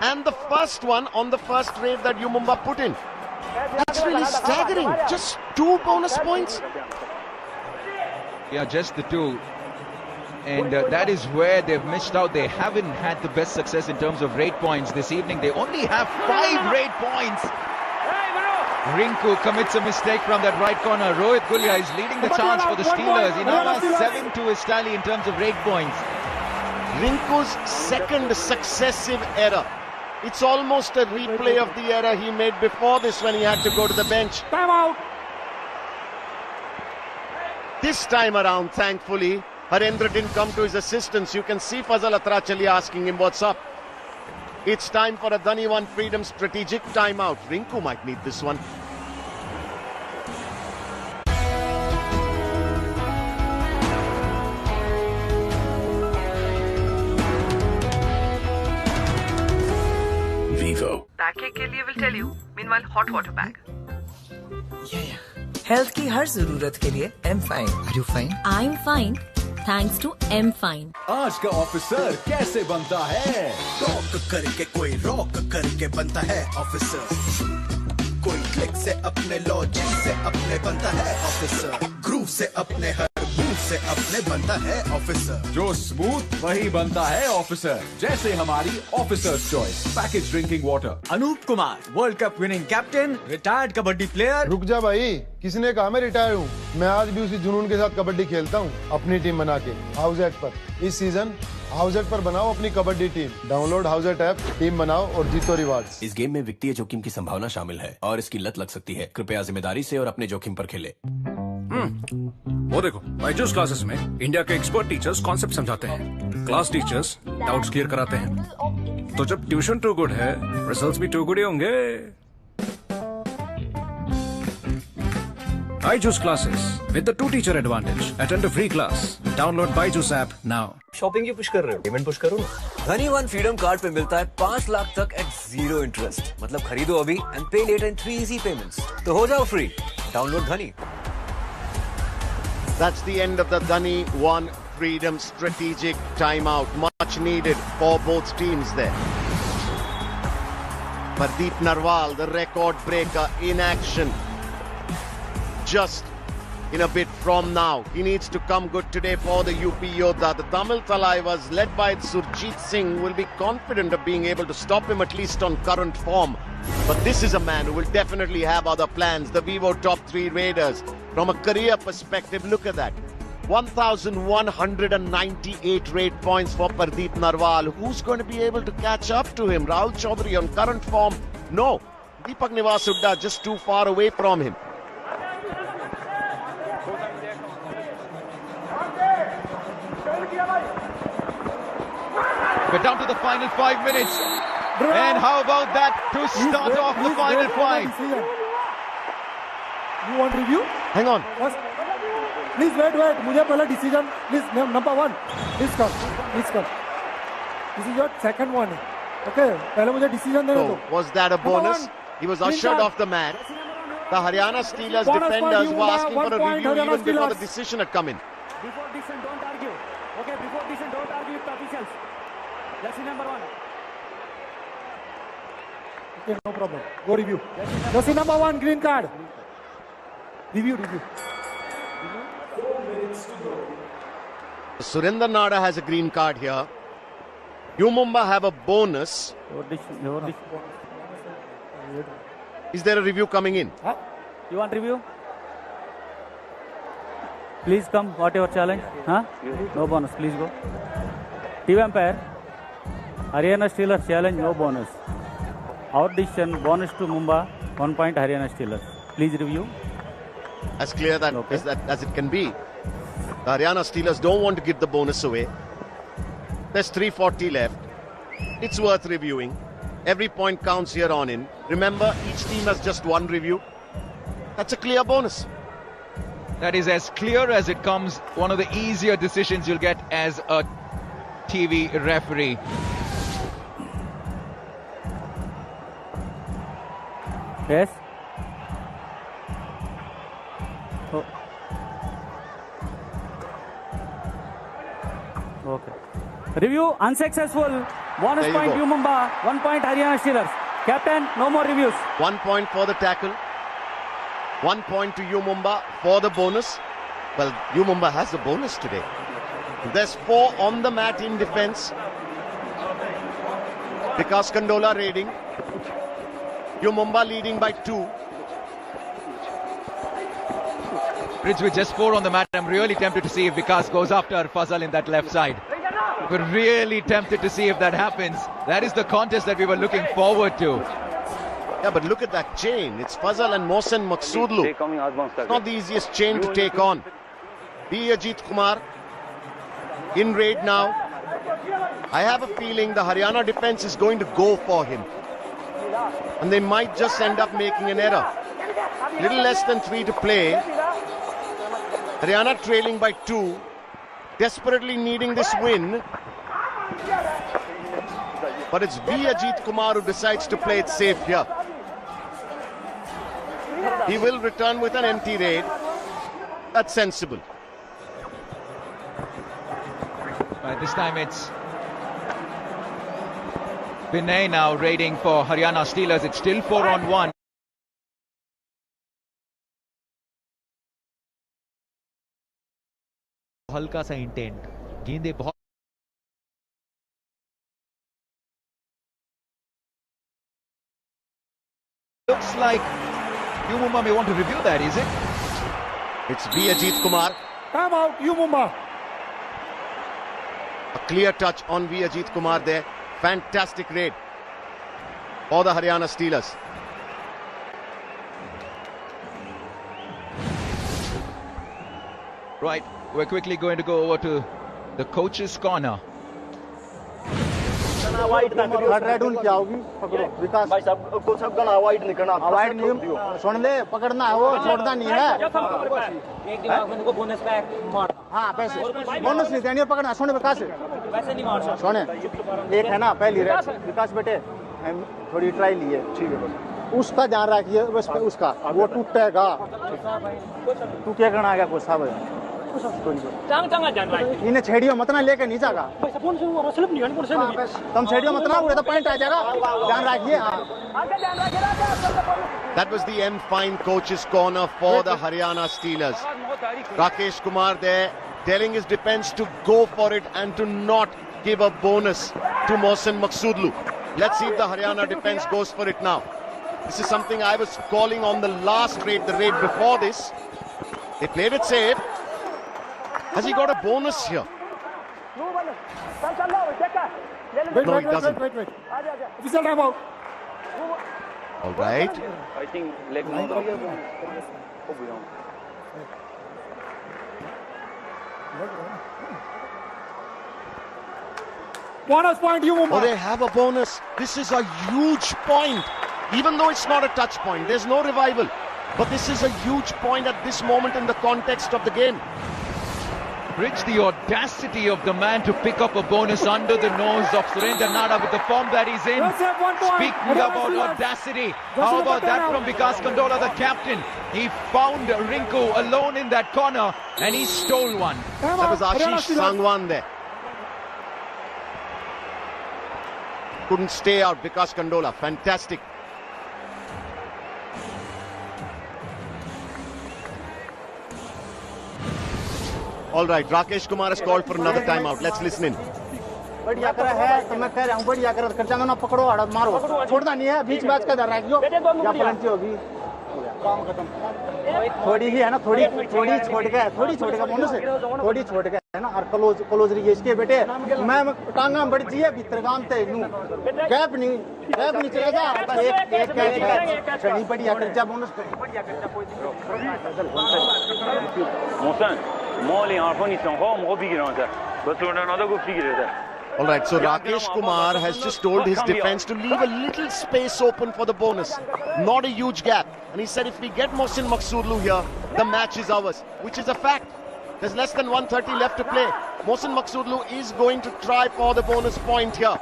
and the first one on the first raid that U Mumba put in. That's really staggering. Just 2 bonus points.
Yeah, just the 2. And that is where they've missed out. They haven't had the best success in terms of raid points this evening. They only have 5 raid points. Rinku commits a mistake from that right corner. Rohit Gulia is leading the chance for the Steelers. He now has 7 to his tally in terms of raid points.
Rinku's second successive error. It's almost a replay of the error he made before this when he had to go to the bench.
Time out.
This time around, thankfully, Harendra didn't come to his assistance. You can see Fazal Atrachali asking him what's up. It's time for a Dhani 1 Freedom strategic timeout. Rinku might need this one.
Vivo.
Backache के लिए will tell you. Meanwhile, hot water bag.
Yeah. Health की हर जरूरत के लिए I'm fine. Are you fine?
I'm fine. Thanks to M Fine.
आज का officer कैसे बनता है? टॉक करके कोई रॉक करके बनता है ऑफिसर। कोई क्लिक से अपने लॉजिक से अपने बनता है ऑफिसर। ग्रूव से अपने हर मूव से अपने बनता है ऑफिसर। जो स्मूथ वही बनता है ऑफिसर। जैसे हमारी officers choice package drinking water.
Anoop Kumar, world cup winning captain, retired kabaddi player.
रुक जा भाई, किसने कहा मैं रिटायर हूँ? मैं आज भी उसी जुनून के साथ कबड्डी खेलता हूँ, अपनी टीम बना के हाउस एट पर। इस सीजन हाउस एट पर बनाओ अपनी kabaddi team. Download house eight app, team बनाओ और जीतो रिवार्ड्स।
इस गेम में वित्तीय जोखिम की संभावना शामिल है और इसकी लत लग सकती है। कृपया जिम्मेदारी से और अपने जोखिम पर खेलें।
वो देखो, बायजूस क्लासेस में इंडिया के एक्सपर्ट टीचर्स कॉन्सेप्ट समझाते हैं, क्लास टीचर्स डाउट्स क्लियर कराते हैं। तो जब ट्यूशन टू गुड है, रिजल्ट्स भी टू गुड ही होंगे। Byju's classes with the 2-teacher advantage. Attend a free class. Download Byju's app now.
Shopping की पुश कर रहे हो, पेमेंट पुश करो ना। धनी 1 फ्रीडम कार्ड पे मिलता है 5 लाख तक एट 0 इंटरेस्ट। मतलब खरीदो अभी एंड पे लेटर इन 3 इजी पेमेंट्स। तो हो जाओ फ्री। डाउनलोड धनी।
That's the end of the Dhani 1 Freedom strategic timeout. Much needed for both teams there. Pardeep Narwal, the record breaker, in action. Just in a bit from now. He needs to come good today for the UP Yodha. The Tamil Talaivas, led by Surjit Singh, will be confident of being able to stop him at least on current form. But this is a man who will definitely have other plans. The Vivo top 3 Raiders. From a career perspective, look at that. 1,198 raid points for Pardeep Narwal. Who's going to be able to catch up to him? Rahul Chaudhary on current form? No. Deepak Nivasudda just too far away from him.
We're down to the final 5 minutes. And how about that to start off the final 5?
You want review?
Hang on.
Please wait. मुझे पहला decision. Please, number 1. Please come. This is your second one. Okay. पहले मुझे decision देने दो.
Was that a bonus? He was ushered off the mat. The Haryana Steelers defenders were asking for a review even before the decision had come in.
Before decision, don't argue. Okay, before decision, don't argue with the officials. Let's see number 1. Okay, no problem. Go review. Let's see number 1, green card. Review.
Surinder Nada has a green card here. You Mumba have a bonus. Is there a review coming in?
Huh? You want review? Please come. What your challenge? Huh? No bonus. Please go. TV umpire. Haryana Steelers challenge. No bonus. Our decision. Bonus to Mumba. 1 point Haryana Steelers. Please review.
As clear that, as it can be. The Haryana Steelers don't want to give the bonus away. There's 3:40 left. It's worth reviewing. Every point counts here on in. Remember, each team has just one review. That's a clear bonus.
That is as clear as it comes. One of the easier decisions you'll get as a TV referee.
Yes. Oh. Okay. Review unsuccessful. Bonus point you Mumba. 1 point Haryana Steelers. Captain, no more reviews.
1 point for the tackle. 1 point to Mumba for the bonus. Well, Mumba has the bonus today. There's 4 on the mat in defense. Vikas Kandola raiding. Mumba leading by 2.
Bridge with just 4 on the mat. I'm really tempted to see if Vikas goes after Fazal in that left side. We're really tempted to see if that happens. That is the contest that we were looking forward to.
Yeah, but look at that chain. It's Fazal and Mohsen Maqsoodlu. It's not the easiest chain to take on. B. Ajit Kumar in raid now. I have a feeling the Haryana defense is going to go for him. And they might just end up making an error. Little less than 3 to play. Haryana trailing by 2. Desperately needing this win. But it's B. Ajit Kumar who decides to play it safe here. He will return with an empty raid. That's sensible.
Right, this time it's Vinay now raiding for Haryana Steelers. It's still 4 on 1.
हल्का सा intent गेंदे बहुत
looks like Mumba may want to review that, is it?
It's B. Ajit Kumar.
Time out, Mumba.
A clear touch on V. Ajit Kumar there. Fantastic raid for the Haryana Steelers.
Right, we're quickly going to go over to the coach's corner.
Avoid क्या होगी पकड़ो विकास भाई सब को सब गना avoid नहीं करना अवॉइड नहीं सुन ले पकड़ना है वो छोड़ना नहीं है एक दिमाग में को बोनस बैक मार हां पैसे बोनस नहीं देनी पकड़ना सुन विकास वैसे नहीं मार सकते सुन एक है ना पहली रेड विकास बेटे थोड़ी ट्राई ली है ठीक है बस उसका ध्यान रखिए बस उसका वो टूटेगा तू क्या करना है कोई साहब इन्हें छेड़ियो मत ना लेके नहीं जाएगा तुम छेड़ियो मत ना वो तो पॉइंट आ जाएगा ध्यान रखिए
That was the M Fine coach's corner for the Haryana Steelers. Rakesh Kumar there telling his defense to go for it and to not give a bonus to Mohsen Maqsoodlu. Let's see if the Haryana defense goes for it now. This is something I was calling on the last raid, the raid before this. They played it safe. Has he got a bonus here? No, he doesn't.
Wait. Official time out.
All right.
I think leg
Bonus point, Mumba.
Oh, they have a bonus. This is a huge point. Even though it's not a touch point, there's no revival. But this is a huge point at this moment in the context of the game.
Bridge, the audacity of the man to pick up a bonus under the nose of Surendra Nada with the form that he's in. Speaking about audacity, how about that from Vikas Kandola, the captain? He found Rinku alone in that corner and he stole one.
That was Ashish Sangwan there. Couldn't stay out, Vikas Kandola. Fantastic. All right, Rakesh Kumar has called for another timeout. Let's listen in.
बढ़िया कर है तो मैं कह रहा हूँ बढ़िया कर खर्चा ना पकड़ो हड़ा मारो छोड़ना नहीं है बीच मैच का इधर रख दो या पलंटी होगी काम खत्म थोड़ी ही है ना थोड़ी छोड़ के बोनस थोड़ी छोड़ के है ना और क्लोज रही है इसके बेटे मैं टांगा बड़ी चाहिए भीतर काम ते गैप नहीं चलेगा बस एक कैच नहीं बढ़िया खर्चा बोनस
मोहसन मोली आंखों नहीं संखो मोह भी गिरा था बस उन्होंने ना तो कुछ भी गिरा था.
All right, so Rakesh Kumar has just told his defense to leave a little space open for the bonus. Not a huge gap. And he said if we get Mohsin Maqsoodlu here, the match is ours, which is a fact. There's less than 130 left to play. Mohsin Maqsoodlu is going to try for the bonus point here.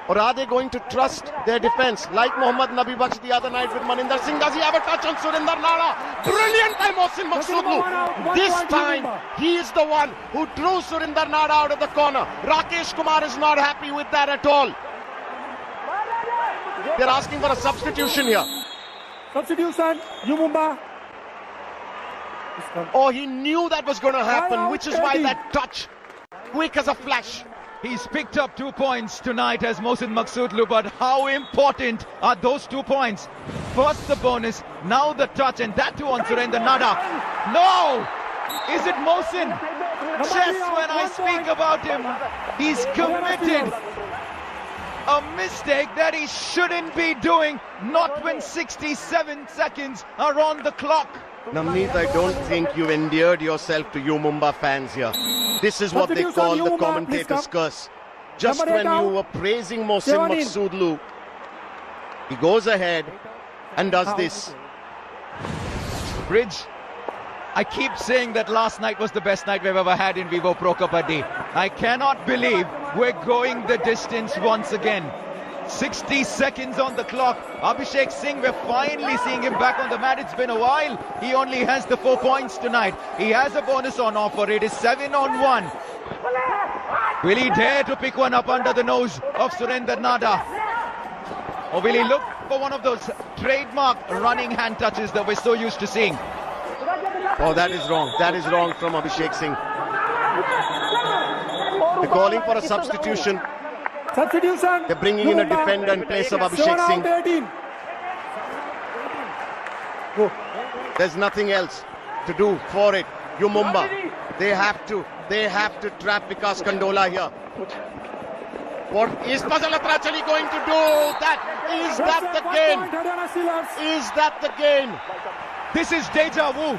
Or are they going to trust their defense like Mohammad Nabi Baksh the other night with Maninder Singh? Does he have a touch on Surinder Nada? Brilliant by Mohsin Maqsoodlu. This time he is the one who drew Surinder Nada out of the corner. Rakesh Kumar is not happy with that at all. They're asking for a substitution here.
Substitution, Mumba.
Oh, he knew that was going to happen, which is why that touch, quick as a flash.
He's picked up 2 points tonight as Mohsin Maqsoodlu, but how important are those 2 points? First the bonus, now the touch, and that too on Surinder Nada. No! Is it Mohsin? Just when I speak about him, he's committed a mistake that he shouldn't be doing, not when 67 seconds are on the clock.
Navneet, I don't think you've endeared yourself to you Mumba fans here. This is what they call the commentator's curse. Just when you were praising Mohsin Maqsoodlu, he goes ahead and does this.
Bridge, I keep saying that last night was the best night we've ever had in Vivo Pro Kabaddi. I cannot believe we're going the distance once again. 60 seconds on the clock. Abhishek Singh, we're finally seeing him back on the mat. It's been a while. He only has the 4 points tonight. He has a bonus on offer. It is 7-on-1. Will he dare to pick one up under the nose of Surinder Nada? Or will he look for one of those trademark running hand touches that we're so used to seeing?
Oh, that is wrong. That is wrong from Abhishek Singh. They're calling for a substitution.
Substitution.
They're bringing in a defender in place of Abhishek Singh. There's nothing else to do for it. Mumba, they have to trap Vikas Kandola here. What is Fazal Atrachali going to do? Is that the game? Is that the game?
This is deja vu.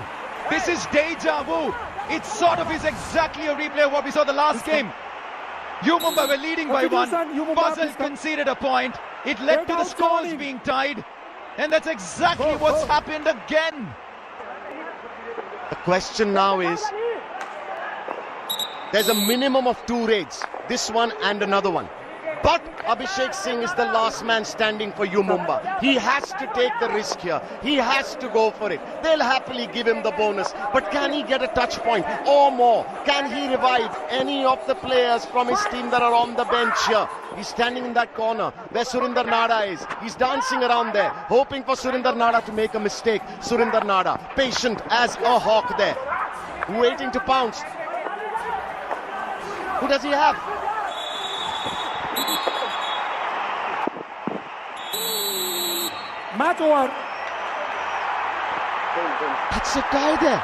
This is deja vu. It sort of is exactly a replay of what we saw the last game. Mumba were leading by 1. Fazal conceded a point. It led to the scores being tied. And that's exactly what's happened again.
The question now is, there's a minimum of 2 raids. This one and another one. But Abhishek Singh is the last man standing for Mumba. He has to take the risk here. He has to go for it. They'll happily give him the bonus. But can he get a touch point or more? Can he revive any of the players from his team that are on the bench here? He's standing in that corner where Surinder Nada is. He's dancing around there, hoping for Surinder Nada to make a mistake. Surinder Nada, patient as a hawk there, waiting to pounce. Who does he have?
Match over.
That's a tie there.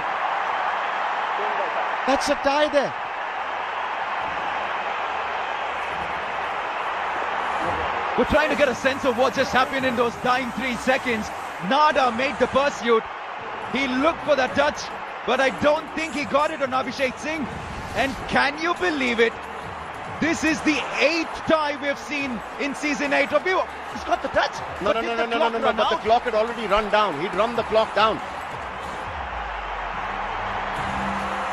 That's a tie there.
We're trying to get a sense of what just happened in those dying 3 seconds. Nada made the pursuit. He looked for that touch, but I don't think he got it on Abhishek Singh. And can you believe it? This is the 8th tie we've seen in season 8 of Vivo. He's got the touch.
No, but the clock had already run down. He'd run the clock down.